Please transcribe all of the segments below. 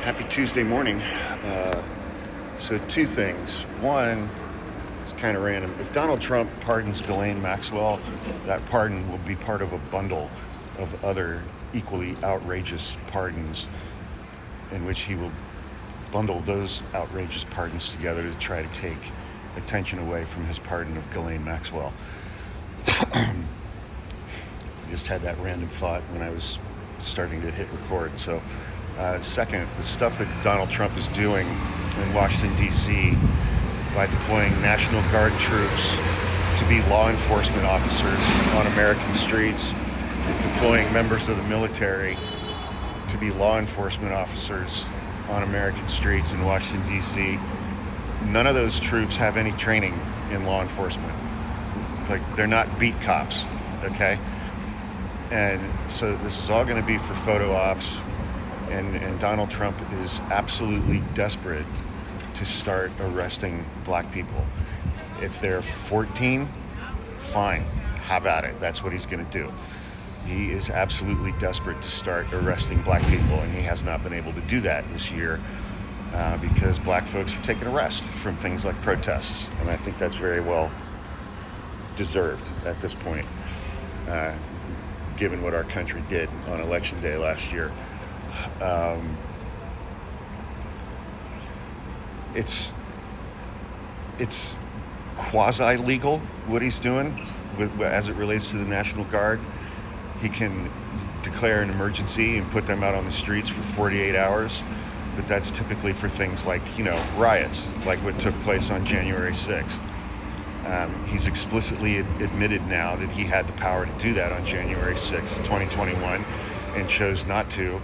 Happy Tuesday morning. So two things. One, it's kind of random. If Donald Trump pardons Ghislaine Maxwell, that pardon will be part of a bundle of other equally outrageous pardons in which he will bundle those outrageous pardons together to try to take attention away from his pardon of Ghislaine Maxwell. Just had that random thought when I was starting to hit record. So second, the stuff that Donald Trump is doing in Washington D.C. by deploying National Guard troops to be law enforcement officers on American streets, and deploying members of the military to be law enforcement officers on American streets in Washington D.C. None of those troops have any training in law enforcement. Like, they're not beat cops, okay? And so this is all going to be for photo ops, and Donald Trump is absolutely desperate to start arresting black people. If they're 14, fine, have at it. That's what he's going to do. He is absolutely desperate to start arresting black people, and he has not been able to do that this year because black folks are taking arrest from things like protests, and I think that's very well deserved at this point, given what our country did on Election Day last year. It's quasi-legal what he's doing as it relates to the National Guard. He can declare an emergency and put them out on the streets for 48 hours, but that's typically for things like, riots, like what took place on January 6th. He's explicitly admitted now that he had the power to do that on January 6th, 2021, and chose not to.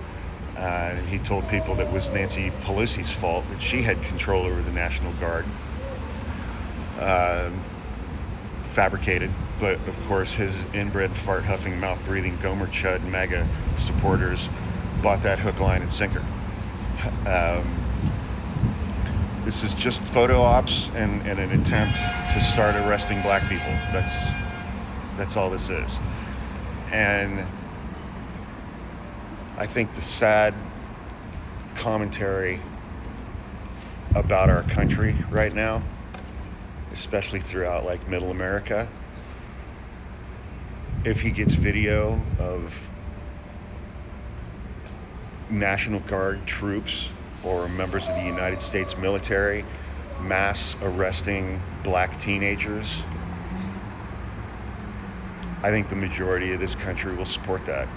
He told people that was Nancy Pelosi's fault, that she had control over the National Guard. Fabricated, but of course his inbred, fart-huffing, mouth-breathing, Gomer Chud MAGA supporters bought that hook, line, and sinker. This is just photo ops and an attempt to start arresting black people. That's all this is. And I think the sad commentary about our country right now, especially throughout like middle America, if he gets video of National Guard troops or members of the United States military mass arresting black teenagers, I think the majority of this country will support that.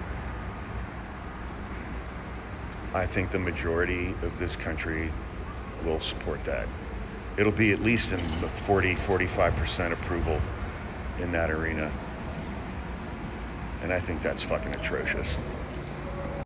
I think the majority of this country will support that. It'll be at least in the 40-45% approval in that arena. And I think that's fucking atrocious.